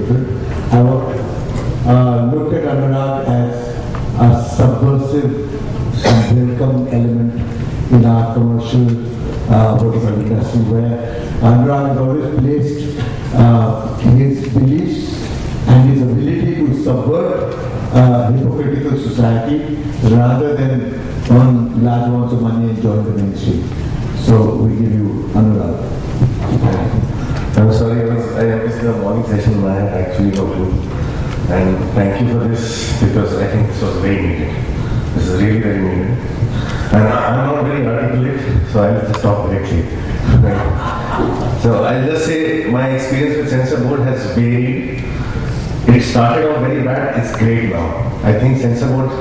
different. I've looked at Anurag as a subversive and welcome element in our commercial vertical industry, where Anurag has always placed his beliefs and his ability to subvert hypocritical society rather than earn large amounts of money and join the mainstream. So we give you Anurag. I'm sorry, I missed the morning session. I had actually got to. And thank you for this, because I think this was very needed. This is really very needed. And I'm not very articulate, so I'll just talk directly. So I'll just say my experience with censor board has varied. It started off very bad, it's great now. I think censor board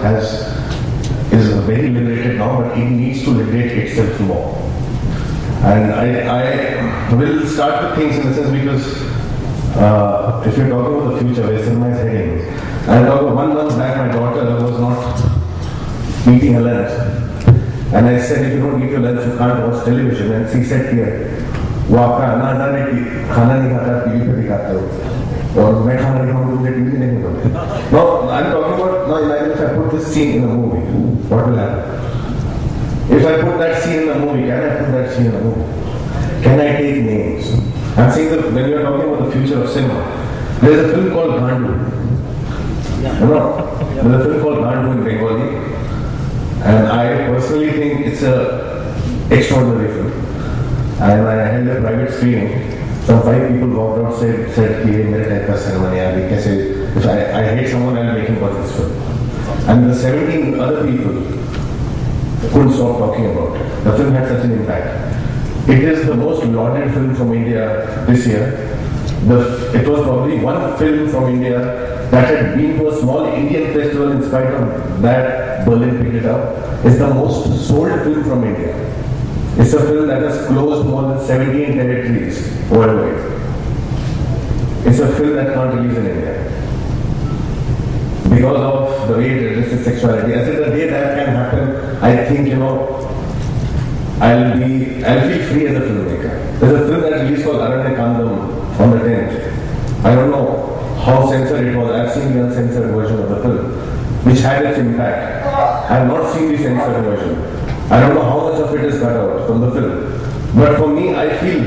is very liberated now, but it needs to liberate itself more. And I will start with things in the sense, because if you're talking about the future, where cinema is heading, I'll talk about 1 month back, my daughter was not eating her lunch. And I said, if you don't eat your lunch, you can't watch television. And she said here, वो आपका खाना नहीं खाता, TV पे दिखाते हो, और मैं खाना नहीं खाऊंगा, मुझे टीवी नहीं मिलोगे. Now I'm talking about, now imagine if I put this scene in a movie, what will happen? If I put that scene in a movie, can I put that scene in a movie? Can I take names? I'm saying that when you're talking about the future of cinema, there's a film called Gandu. You know, there's a film called Gandu in Bengali, and I personally think it's an extraordinary film. And I held a private screening. Some 5 people walked out, said, "Ki mere type ka cinema nahi hai. Kaise? If I hate someone, I'll make him watch this film." And the 17 other people couldn't stop talking about it. The film had such an impact. It is the most lauded film from India this year. It was probably one film from India that had been to a small Indian festival. In spite of that, Berlin picked it up. It's the most sold film from India. It's a film that has closed more than 17 territories worldwide. It's a film that can't release in India because of the way it addresses sexuality. I said the day that can happen, I think, I'll feel free as a filmmaker. There's a film that released called Kandam on the 10th. I don't know how censored it was. I've seen the uncensored version of the film, which had its impact. I have not seen the censored version. I don't know how much of it is cut out from the film. But for me, I feel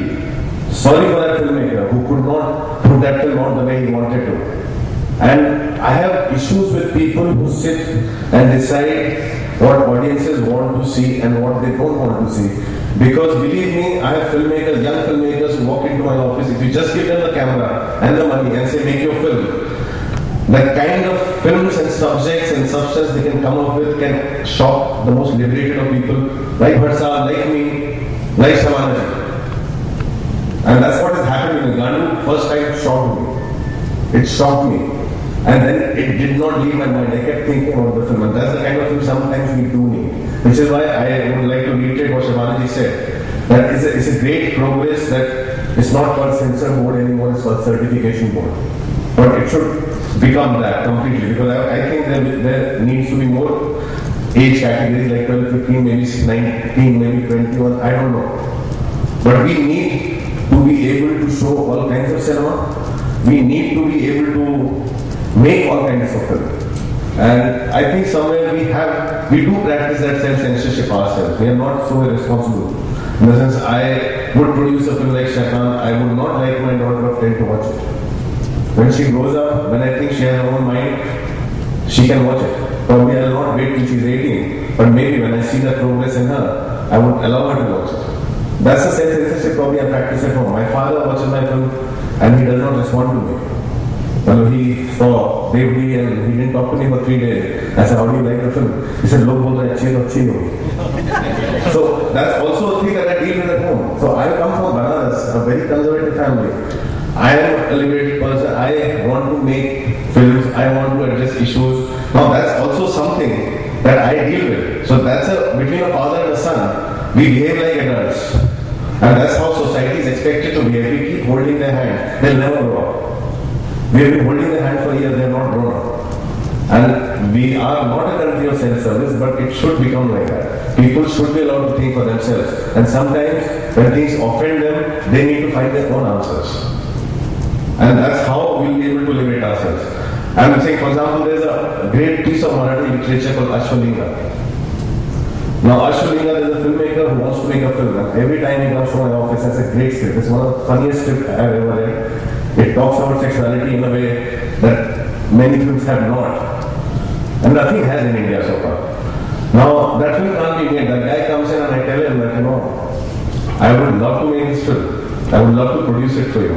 sorry for that filmmaker who could not put that film out the way he wanted to. And I have issues with people who sit and decide what audiences want to see and what they don't want to see. Because believe me, I have filmmakers, young filmmakers who walk into my office. If you just give them the camera and the money and say, make your film, the kind of films and subjects and substance they can come up with can shock the most liberated of people, like Bharsa, like me, like Shamanaji. And that's what has happened in Gandu. First time shocked me. It shocked me. And then it did not leave my mind. I kept thinking about the film. And that's the kind of film sometimes we do need. Which is why I would like to reiterate what Shamanaji said. That it's a great progress that it's not called censor board anymore, it's called certification board. But it should become that completely, because I think there needs to be more age categories like 12, 15, maybe 19, maybe 21, I don't know. But we need to be able to show all kinds of cinema. We need to be able to make all kinds of film. And I think somewhere we do practice that self-censorship ourselves. We are not so irresponsible. In the sense, I would produce a film like Shaitan, I would not like my daughter of 10 to watch it. When she grows up, when I think she has her own mind, she can watch it. Probably I will not wait till she's 18, but maybe when I see the progress in her, I would allow her to watch it. That's the self-censorship probably I practice at home. My father watches my film and he does not respond to me. He saw bravely and he didn't talk to me for 3 days. I said, how do you like the film? He said, look, so that's also a thing that I deal with at home. So I come from Banaras, a very conservative family. I am a liberated person. I want to make films. I want to address issues. Now that's also something that I deal with. So that's between a father and a son. We behave like adults. And that's how society is expected to behave. We keep holding their hand. They'll never grow up. We have been holding their hand for years. They have not grown up. And we are not a country of self-service, but it should become like that. People should be allowed to think for themselves. And sometimes when things offend them, they need to find their own answers. And that's how we'll be able to I'm saying, for example, there's a great piece of Marathi literature called Ashwalinga. Now, Ashwalinga is a filmmaker who wants to make a film. And every time he comes to my office, that's a great script. It's one of the funniest scripts I've ever read. It talks about sexuality in a way that many films have not. And nothing has in India so far. Now, that film can't be made. That guy comes in and I tell him that, I would love to make this film. I would love to produce it for you.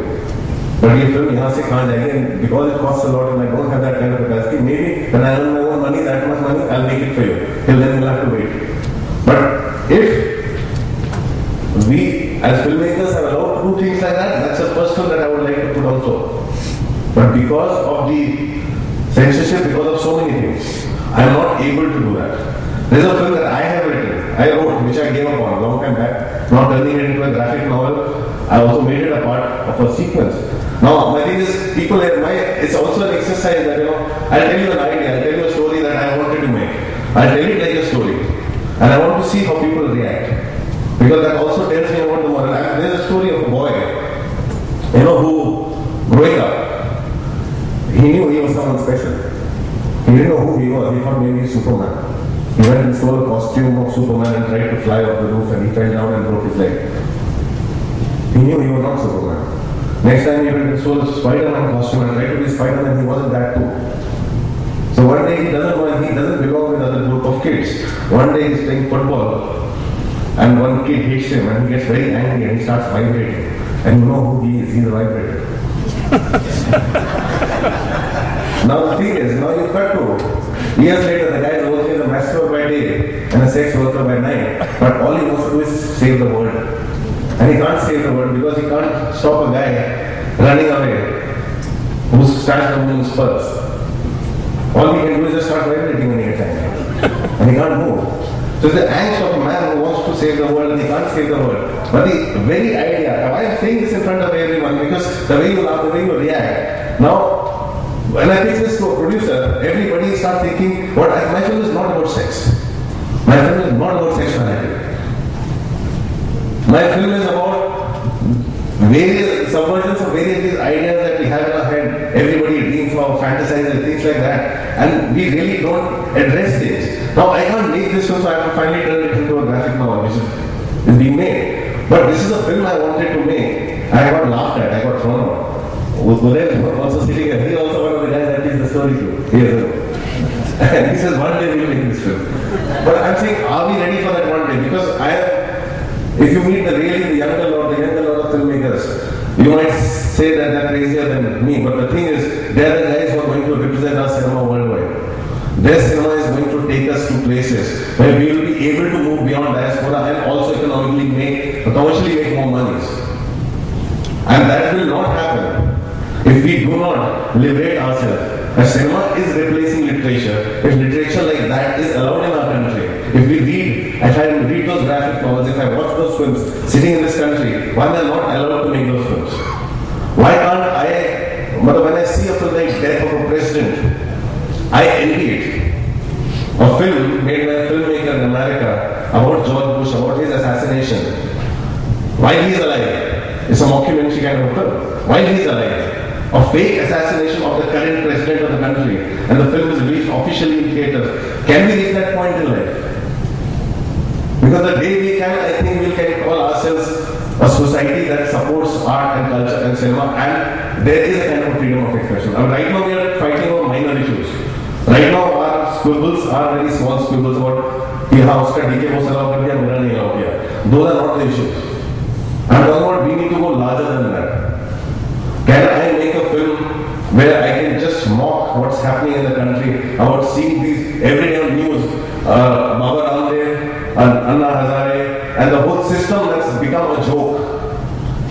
But your film here se can't jayegi, and because it costs a lot and I don't have that kind of capacity, maybe when I earn my own money, that much money, I'll make it for you. Till then you'll have to wait. But if we as filmmakers are allowed to do things like that, that's the first one that I would like to put also. But because of the censorship, because of so many things, I'm not able to do that. There's a film that I have written, I wrote, which I gave up on a long time back, not turning it into a graphic novel. I also made it a part of a sequence. Now, my thing is, people, it's also an exercise that, I'll tell you an idea, I'll tell you a story that I wanted to make. I'll tell it like a story. And I want to see how people react. Because that also tells me about the moral. There's a story of a boy, who, growing up, he knew he was someone special. He didn't know who he was. He thought maybe he's Superman. He went and stole a costume of Superman and tried to fly off the roof, and he fell down and broke his leg. He knew he was not Superman. Next time he went and stole a Spider-Man costume and tried to be Spider-Man, he wasn't that too. So one day he doesn't belong with another group of kids. One day he's playing football and one kid hits him and he gets very angry and he starts vibrating. And you know who he is, he's a vibrator. Now the thing is, now you cut to years later the guy is working as a master by day and a sex worker by night, but all he wants to do is save the world. And he can't save the world because he can't stop a guy running away who starts the moon's purse. All he can do is just start vibrating when he gets angry. And he can't move. So it's the angst of a man who wants to save the world and he can't save the world. But the very idea, why I'm saying this in front of everyone, because the way you laugh, the way you react. Now, when I pitch this to a producer, everybody starts thinking, my film is not about sex. My film is not about sexuality. My film is about various subversions of various these ideas that we have in our head. Everybody dreams of, fantasizes, things like that. And we really don't address things. Now I can't make this film, so I have to finally turn it into a graphic novel, which is being made. But this is a film I wanted to make. I got laughed at, I got thrown out. Uday was also sitting here. He's also one of the guys that tells the story to. And he says, one day we'll make this film. But I'm saying, are we ready for that one day? Because if you meet the younger lot of filmmakers, you might say that they're crazier than me, but the thing is, they're the guys who are going to represent our cinema worldwide. Their cinema is going to take us to places where we will be able to move beyond diaspora and also commercially make more monies. And that will not happen if we do not liberate ourselves. As cinema is replacing literature, if literature like that is allowed in our country, if I read those graphic novels, if I watch those films sitting in this country, why am I not allowed to make those films? Why can't when I see a film like Death of a President, I envy it. A film made by a filmmaker in America about George Bush, about his assassination. While he is alive, it's a mockumentary kind of a film. While he is alive, a fake assassination of the current president of the country, and the film is released officially in theaters. Can we reach that point in life? Because the day we can, I think we can call ourselves a society that supports art and culture and cinema, and there is a kind of freedom of expression. Right now we are fighting over minor issues. Right now our squibbles are very small squibbles about uska DK ko allow kar diya, mera nahi allow kiya. Those are not the issues. I'm talking about we need to go larger than that. Can I make a film where I can just mock what's happening in the country, about seeing these everyday on news, Baba Ramdev, Anna Hazare, and the whole system that's become a joke.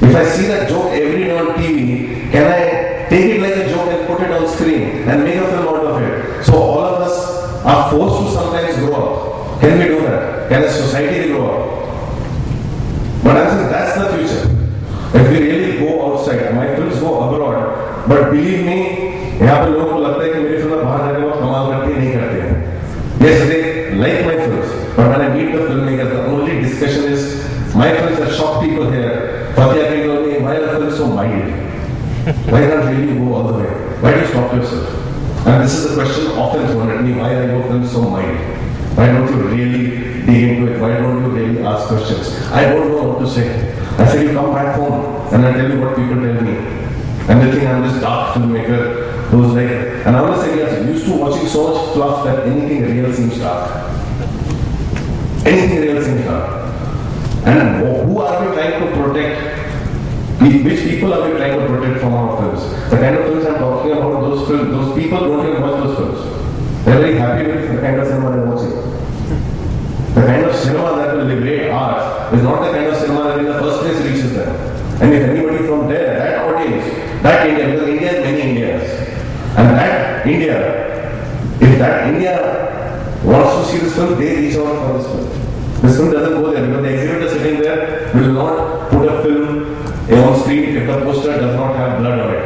If I see that joke every day on TV, can I take it like a joke and put it on screen and make a film out of it? So all of us are forced to sometimes grow up. Can we do that? Can a society grow up? But I'm saying that's the future. If we really go outside, my films go abroad, but believe me, यहाँ पे लोगों को लगता है कि मेरी फिल्में बाहर जाके बहुत कमाल करती नहीं करते हैं. Yes, they like my films, but when I meet the filmmakers, the only discussion is my films that shock people here. Fatih can tell me, why are the films so mild? Why not really go all the way? Why do you stop yourself? And this is a question often thrown at me, why are your films so mild? Why don't you really dig into it? Why don't you really ask questions? I don't know what to say. I say, you come back home and I tell you what people tell me. And they think I'm this dark filmmaker who's like, and I want to say, yes, I'm used to watching so much fluff that anything real seems dark. Anything real seems dark. And who are we trying to protect? Which people are we trying to protect from our films? The kind of films I'm talking about, those people don't even watch those films. They're very happy with the kind of cinema they're watching. The kind of cinema that will liberate art is not the kind of cinema that in the first place reaches them. And if anybody from there, that audience, that India, because India has many Indias, and that India, if that India wants to see this film, they reach out for this film. This film doesn't go there because the exhibitor sitting there will not put a film on screen if the poster does not have blood on it.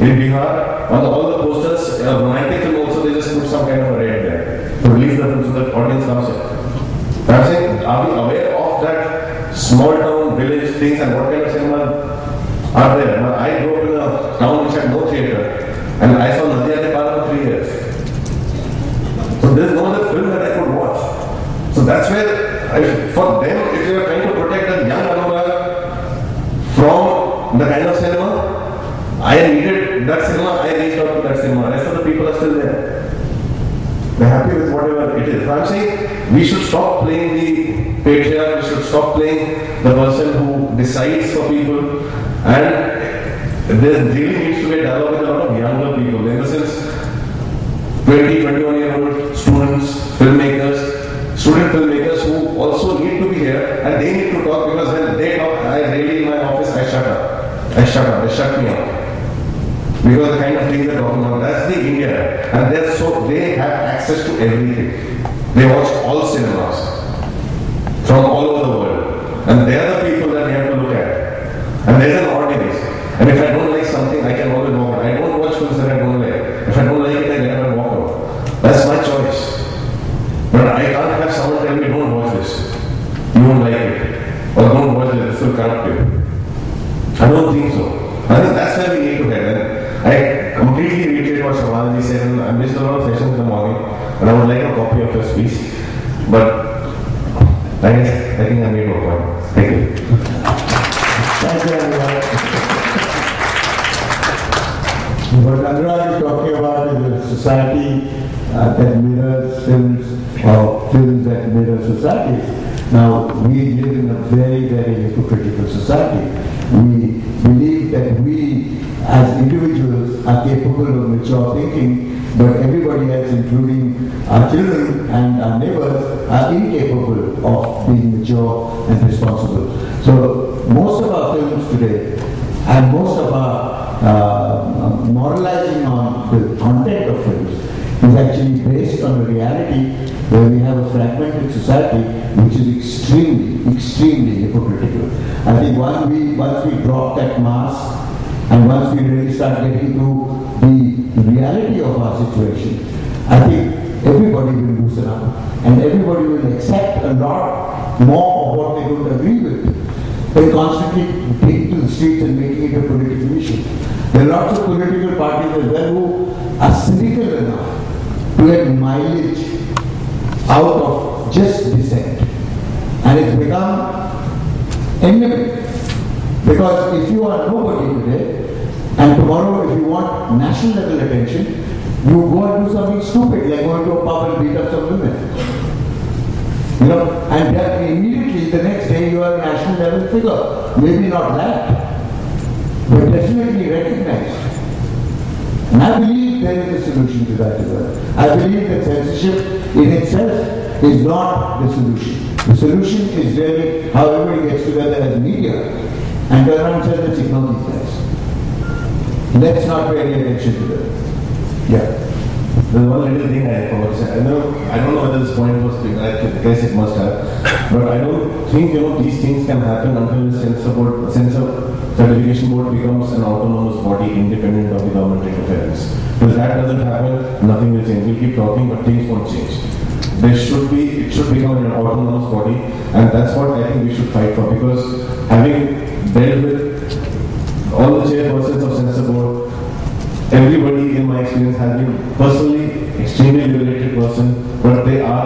In Bihar, on all the posters, romantic film also, they just put some kind of a red there to release the film so the audience comes in. I'm saying, are we aware of that small town, village things and what kind of cinema are there? Now, I grew up in a town which had no theatre and I saw Nadia Ke Paar for 3 years. So there's no other film that I could watch. So that's where, for them, if you are trying to protect a young Anurag from the kind of cinema, I needed that cinema, I reached out to that cinema. Rest of the people are still there. They're happy with whatever it is. So I'm saying we should stop playing the patriarch, we should stop playing the person who decides for people, and there really needs to be a dialogue with a lot of younger people. In the sense, 20, 21-year-old students, filmmakers, student filmmakers who also need to be here and they need to talk, because when they talk, I really in my office, I shut up. They shut me up. Because the kind of things they're talking about, that's the India. And they have access to everything. They watch all cinemas from all over the world. And they are the people that we have to look at. And there's an audience. And if I don't like something, I can always walk out. I don't watch films that I don't like. If I don't like it, I get up and walk out. That's my choice. But I can't have someone tell me, don't watch this. You won't like it. Or don't watch this, this will corrupt you. I don't think so. I think that's where we need to head. And I completely reiterate what Samvaad said, and I missed a lot of sessions in the morning, and I would like a copy of your speech. But I think I made my point. Thank you. Thank you, Anurag. What Anurag is talking about is a society that mirrors films, or films that mirror societies. Now, we live in a very, very hypocritical society. We believe that we, as individuals, are capable of mature thinking, but everybody else, including our children and our neighbors, are incapable of being mature and responsible. So, most of our films today, and most of our moralizing on the content of films, is actually based on a reality where we have a fragmented society which is extremely hypocritical. I think once we drop that mask and once we really start getting to the reality of our situation, I think everybody will loosen up and everybody will accept a lot more of what they don't agree with. They constantly take to the streets and making it a political issue. There are lots of political parties as well who are cynical enough to get mileage out of just dissent. And it's become endemic. Because if you are nobody today, and tomorrow if you want national level attention, you go and do something stupid, like going to a pub and beat up some women. You know, and then immediately the next day you are a national level figure. Maybe not that, but definitely recognized. And I believe there is a solution to that as well. I believe that censorship in itself is not the solution. The solution is really how everybody gets together as media and turn around and say, let's ignore these guys. Let's not pay any attention to them. Yeah. There's one little thing I forgot to say. I don't know whether this point was big. I guess it must have. But I don't think these things can happen until the censor certification board becomes an autonomous body independent of the government interference. Because that doesn't happen, nothing will change. We'll keep talking, but things won't change. It should become an autonomous body, and that's what I think we should fight for. Because having dealt with all the chairpersons of censor board, every has been personally extremely liberated person, but they are